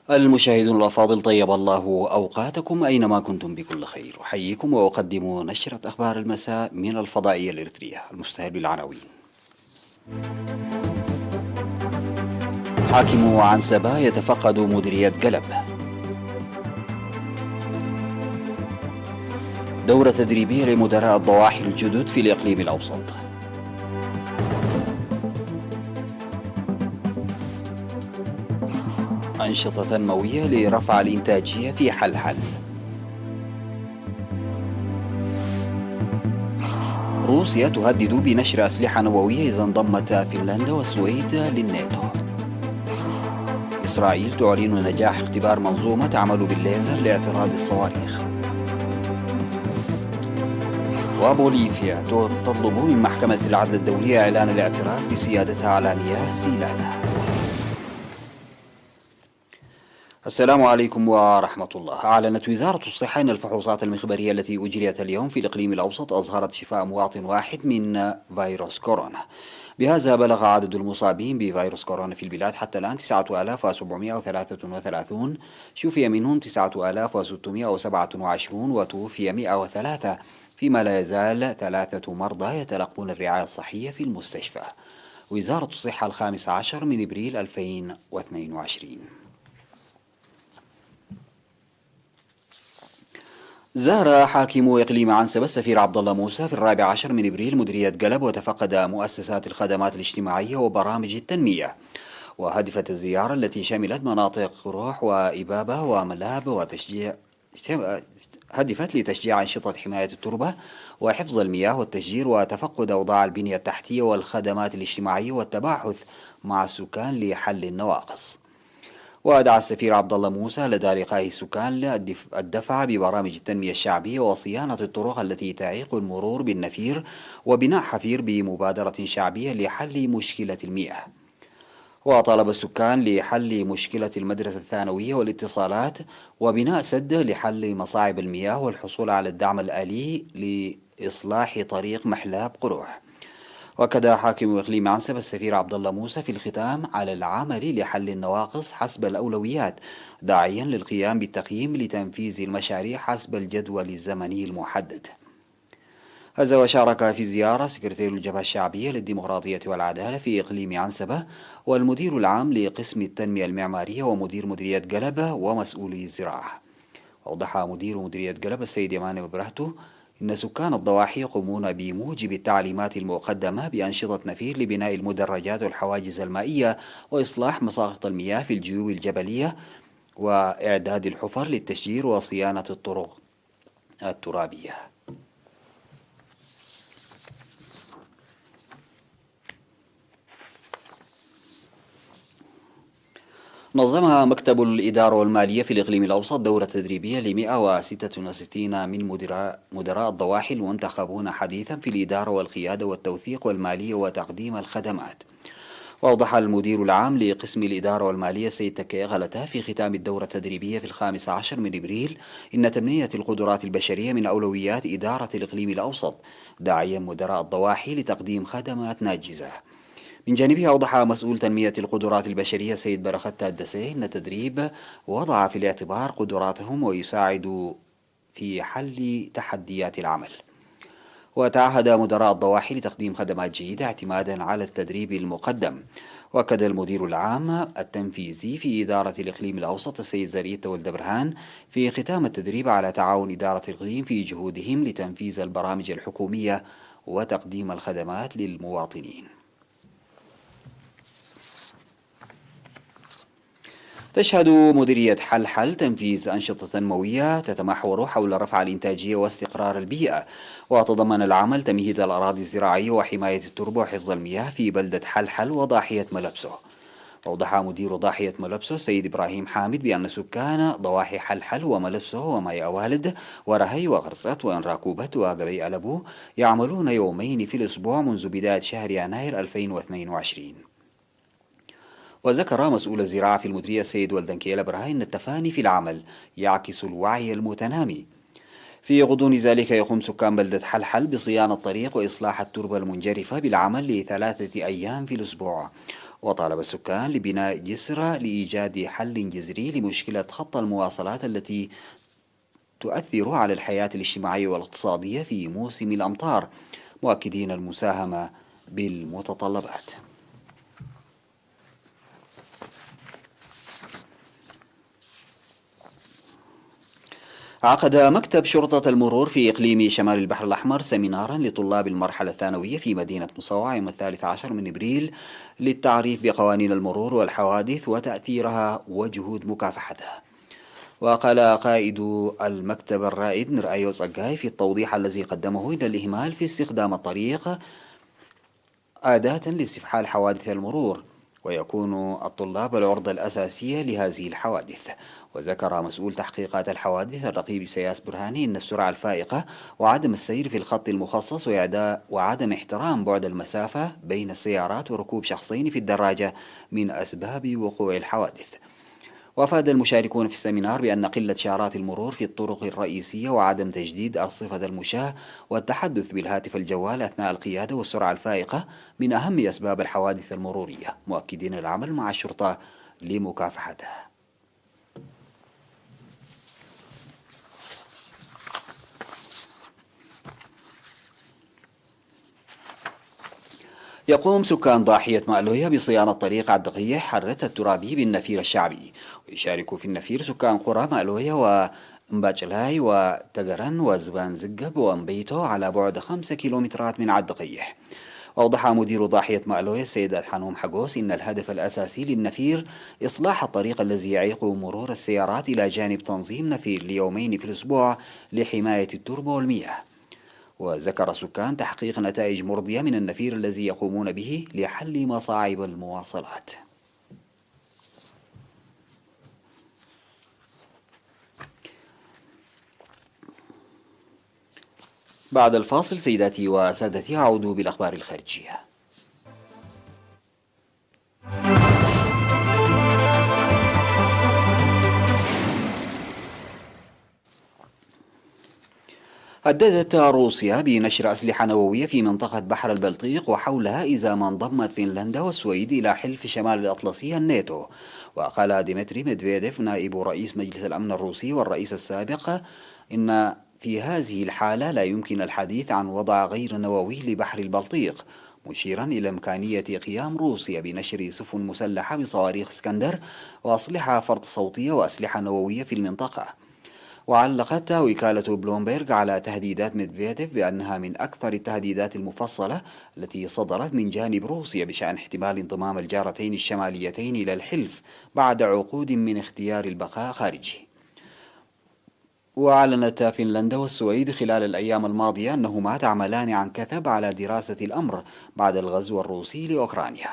المشاهدون الأفاضل، طيب الله أوقاتكم أينما كنتم بكل خير. أحييكم وأقدم نشرة أخبار المساء من الفضائية الإريترية. المستهل بالعناوين: حاكم عنسبة يتفقد مديرية قلب. دورة تدريبية لمدراء الضواحي الجدد في الإقليم الأوسط. أنشطة تنموية لرفع الإنتاجية في حلحل. روسيا تهدد بنشر أسلحة نووية إذا انضمت فنلندا والسويد للناتو. إسرائيل تعلن نجاح اختبار منظومة تعمل بالليزر لاعتراض الصواريخ. وبوليفيا تطلب من محكمة العدل الدولية إعلان الاعتراف بسيادتها على مياه سيلانا. السلام عليكم ورحمة الله. أعلنت وزارة الصحة أن الفحوصات المخبرية التي أجريت اليوم في الإقليم الأوسط أظهرت شفاء مواطن واحد من فيروس كورونا. بهذا بلغ عدد المصابين بفيروس كورونا في البلاد حتى الآن 9733، شفي منهم 9627 وتوفي 103، فيما لا يزال 3 مرضى يتلقون الرعاية الصحية في المستشفى. وزارة الصحة 15 من إبريل 2022. زار حاكم إقليم عنسبة السفير عبد الله موسى في 14 من إبريل مديرية قلب، وتفقد مؤسسات الخدمات الاجتماعية وبرامج التنمية. وهدفت الزيارة التي شملت مناطق روح وإبابة وملاب هدفت لتشجيع أنشطة حماية التربة وحفظ المياه والتشجير، وتفقد أوضاع البنية التحتية والخدمات الاجتماعية والتباحث مع السكان لحل النواقص. ودعا السفير عبد الله موسى لدى لقاء السكان الدفع ببرامج التنمية الشعبية وصيانة الطرق التي تعيق المرور بالنفير، وبناء حفير بمبادرة شعبية لحل مشكلة المياه. وطالب السكان لحل مشكلة المدرسة الثانوية والاتصالات، وبناء سد لحل مصاعب المياه، والحصول على الدعم الآلي لإصلاح طريق محلاب قروح. وكذا حاكم إقليم عنسبة السفير عبد الله موسى في الختام على العمل لحل النواقص حسب الأولويات، داعيا للقيام بالتقييم لتنفيذ المشاريع حسب الجدول الزمني المحدد. هذا وشارك في الزيارة سكرتير الجبهة الشعبية للديمقراطية والعدالة في إقليم عنسبة، والمدير العام لقسم التنمية المعمارية، ومدير مديرية قلب، ومسؤولي الزراعة. أوضح مدير مديرية قلب السيد يمان مبرهته إن سكان الضواحي يقومون بموجب التعليمات المقدمة بأنشطة نفير لبناء المدرجات والحواجز المائية، وإصلاح مساقط المياه في الجيوب الجبلية، وإعداد الحفر للتشجير، وصيانة الطرق الترابية. نظم مكتب الإدارة والمالية في الإقليم الأوسط دورة تدريبية ل166 من مدراء الضواحي المنتخبون حديثا في الإدارة والقيادة والتوثيق والمالية وتقديم الخدمات. وأوضح المدير العام لقسم الإدارة والمالية سيد تكي غلطة في ختام الدورة التدريبية في 15 من إبريل إن تنمية القدرات البشرية من أولويات إدارة الإقليم الأوسط، داعيا مدراء الضواحي لتقديم خدمات ناجزة. من جانبه أوضح مسؤول تنمية القدرات البشرية سيد برخت الدسي أن التدريب وضع في الاعتبار قدراتهم ويساعد في حل تحديات العمل. وتعهد مدراء الضواحي لتقديم خدمات جيدة اعتمادا على التدريب المقدم. وكذا المدير العام التنفيذي في إدارة الإقليم الأوسط السيد زريت والدبرهان في ختام التدريب على تعاون إدارة الإقليم في جهودهم لتنفيذ البرامج الحكومية وتقديم الخدمات للمواطنين. تشهد مديرية حلحل تنفيذ أنشطة تنموية تتمحور حول رفع الإنتاجية واستقرار البيئة، وتضمن العمل تمهيد الأراضي الزراعية وحماية التربة وحفظ المياه في بلدة حلحل وضاحية ملبسه. وأوضح مدير ضاحية ملبسه السيد إبراهيم حامد بأن سكان ضواحي حلحل وملبسه وماي أوالد ورهي وغرسات وأنراكوبة وقبي ألبو يعملون يومين في الأسبوع منذ بداية شهر يناير 2022. وذكر مسؤول الزراعة في المديرية السيد ولدنكيل برهاي أن التفاني في العمل يعكس الوعي المتنامي. في غضون ذلك يقوم سكان بلدة حلحل بصيانة الطريق وإصلاح التربة المنجرفة بالعمل ل3 أيام في الأسبوع. وطالب السكان ببناء جسر لإيجاد حل جذري لمشكلة خط المواصلات التي تؤثر على الحياة الاجتماعية والاقتصادية في موسم الأمطار، مؤكدين المساهمة بالمتطلبات. عقد مكتب شرطة المرور في إقليم شمال البحر الأحمر سيمينارا لطلاب المرحلة الثانوية في مدينة مصوع يوم 13 من إبريل للتعريف بقوانين المرور والحوادث وتأثيرها وجهود مكافحتها. وقال قائد المكتب الرائد نرأيوس أجاي في التوضيح الذي قدمه إن الإهمال في استخدام الطريق أداة لاستفحال حوادث المرور، ويكون الطلاب العرضة الأساسية لهذه الحوادث. وذكر مسؤول تحقيقات الحوادث الرقيب سياس برهاني أن السرعة الفائقة وعدم السير في الخط المخصص وعدم احترام بعد المسافة بين السيارات وركوب شخصين في الدراجة من أسباب وقوع الحوادث. وأفاد المشاركون في السمينار بأن قلة شارات المرور في الطرق الرئيسية وعدم تجديد أرصفة المشاة والتحدث بالهاتف الجوال أثناء القيادة والسرعة الفائقة من أهم أسباب الحوادث المرورية، مؤكدين العمل مع الشرطة لمكافحتها. يقوم سكان ضاحية مألوية بصيانة طريق عالدقية حرة الترابي بالنفير الشعبي، ويشارك في النفير سكان قرى مألوية ومباجلاي وتقرن وزبان زقب وأنبيتو على بعد 5 كيلومترات من عالدقية. أوضح مدير ضاحية مألوية السيد حنوم حقوس إن الهدف الأساسي للنفير إصلاح الطريق الذي يعيق مرور السيارات إلى جانب تنظيم نفير ليومين في الأسبوع لحماية التربة والمياه. وذكر سكان تحقيق نتائج مرضية من النفير الذي يقومون به لحل مصاعب المواصلات. بعد الفاصل سيداتي وسادتي أعود بالأخبار الخارجية. هددت روسيا بنشر أسلحة نووية في منطقة بحر البلطيق وحولها إذا ما انضمت فنلندا والسويد إلى حلف شمال الأطلسي الناتو. وقال ديمتري ميدفيديف نائب رئيس مجلس الأمن الروسي والرئيس السابق إن في هذه الحالة لا يمكن الحديث عن وضع غير نووي لبحر البلطيق، مشيرا إلى إمكانية قيام روسيا بنشر سفن مسلحة بصواريخ اسكندر وأسلحة فرط صوتية وأسلحة نووية في المنطقة. وعلقت وكالة بلومبيرغ على تهديدات ميدفيديف بأنها من أكثر التهديدات المفصلة التي صدرت من جانب روسيا بشأن احتمال انضمام الجارتين الشماليتين إلى الحلف بعد عقود من اختيار البقاء خارجه. وأعلنت فنلندا والسويد خلال الأيام الماضية أنهما تعملان عن كثب على دراسة الأمر بعد الغزو الروسي لأوكرانيا.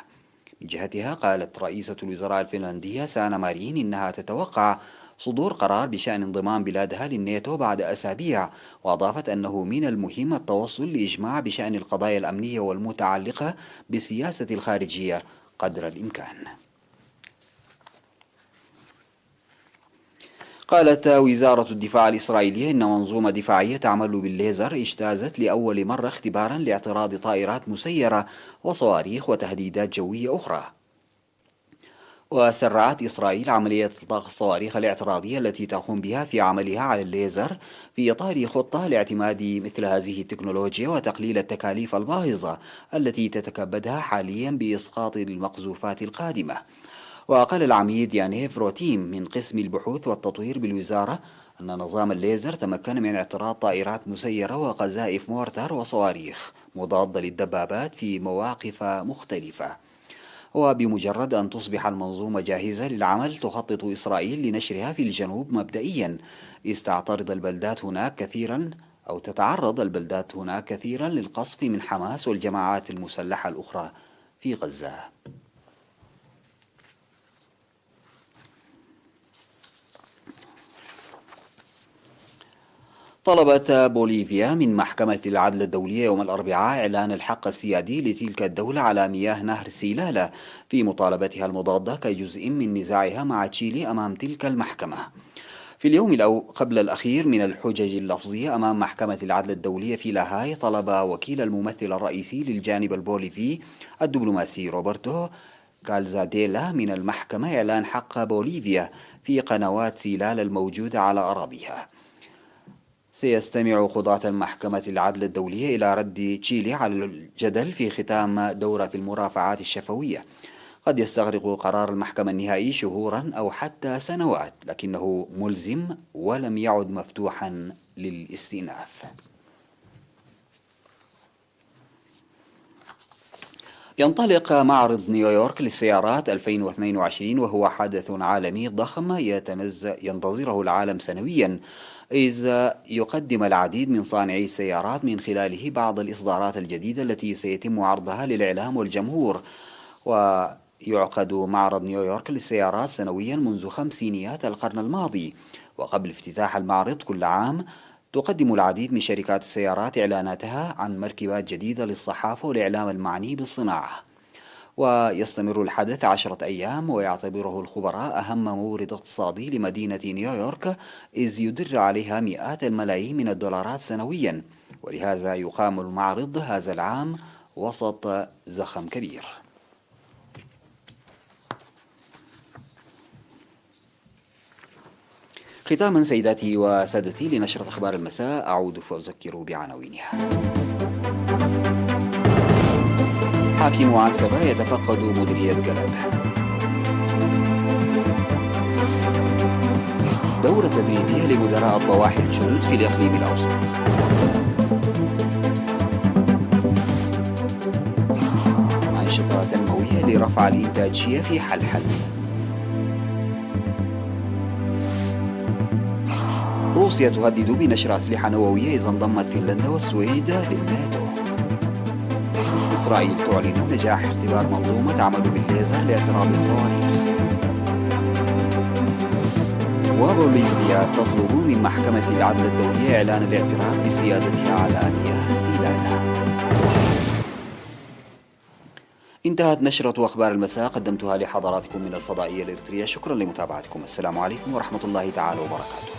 من جهتها قالت رئيسة الوزراء الفنلندية سانا مارين إنها تتوقع صدور قرار بشأن انضمام بلادها للناتو بعد أسابيع، وأضافت أنه من المهم التوصل لإجماع بشأن القضايا الأمنية والمتعلقة بالسياسة الخارجية قدر الإمكان. قالت وزارة الدفاع الإسرائيلية إن منظومة دفاعية تعمل بالليزر اجتازت لأول مرة اختبارا لاعتراض طائرات مسيرة وصواريخ وتهديدات جوية أخرى. وسرعت إسرائيل عملية إطلاق الصواريخ الاعتراضية التي تقوم بها في عملها على الليزر في إطار خطة لاعتماد مثل هذه التكنولوجيا وتقليل التكاليف الباهظة التي تتكبدها حاليا بإسقاط المقذوفات القادمة. وقال العميد يانيف روتيم من قسم البحوث والتطوير بالوزارة أن نظام الليزر تمكن من اعتراض طائرات مسيرة وقذائف مورتر وصواريخ مضادة للدبابات في مواقف مختلفة. وبمجرد أن تصبح المنظومة جاهزة للعمل تخطط إسرائيل لنشرها في الجنوب مبدئيا، تتعرض البلدات هناك كثيرا للقصف من حماس والجماعات المسلحة الأخرى في غزة. طلبت بوليفيا من محكمة العدل الدولية يوم الأربعاء إعلان الحق السيادي لتلك الدولة على مياه نهر سيلالة في مطالبتها المضادة كجزء من نزاعها مع تشيلي أمام تلك المحكمة. في اليوم قبل الأخير من الحجج اللفظية أمام محكمة العدل الدولية في لاهاي، طلب وكيل الممثل الرئيسي للجانب البوليفي الدبلوماسي روبرتو كالزاديلا من المحكمة إعلان حق بوليفيا في قنوات سيلال الموجودة على أراضيها. سيستمع قضاة المحكمة العدل الدولية إلى رد تشيلي على الجدل في ختام دورة المرافعات الشفوية. قد يستغرق قرار المحكمة النهائي شهورا أو حتى سنوات، لكنه ملزم ولم يعد مفتوحا للاستئناف. ينطلق معرض نيويورك للسيارات 2022 وهو حدث عالمي ضخم ينتظره العالم سنويا، إذ يقدم العديد من صانعي السيارات من خلاله بعض الإصدارات الجديدة التي سيتم عرضها للإعلام والجمهور. ويعقد معرض نيويورك للسيارات سنويا منذ خمسينيات القرن الماضي، وقبل افتتاح المعرض كل عام تقدم العديد من شركات السيارات إعلاناتها عن مركبات جديدة للصحافة والإعلام المعني بالصناعة. ويستمر الحدث 10 أيام، ويعتبره الخبراء أهم مورد اقتصادي لمدينة نيويورك، إذ يدر عليها مئات الملايين من الدولارات سنويا، ولهذا يقام المعرض هذا العام وسط زخم كبير. ختاما سيداتي وسادتي لنشرة أخبار المساء، أعود فأذكر بعناوينها. حاكم عنسبة يتفقد مديرية قلب. دورة تدريبية لمدراء الضواحي الجنود في الإقليم الأوسط. أنشطة تنموية لرفع الإنتاجية في حلحل. روسيا تهدد بنشر أسلحة نووية إذا انضمت فنلندا والسويد للناتو. إسرائيل تعلن نجاح اختبار منظومة تعمل بالليزر لاعتراض الصواريخ. وبوليفيا تطلب من محكمة العدل الدولية إعلان الاعتراف بسيادتها على مياه سيلان. انتهت نشرة أخبار المساء، قدمتها لحضراتكم من الفضائية الإريترية. شكرا لمتابعتكم. السلام عليكم ورحمة الله تعالى وبركاته.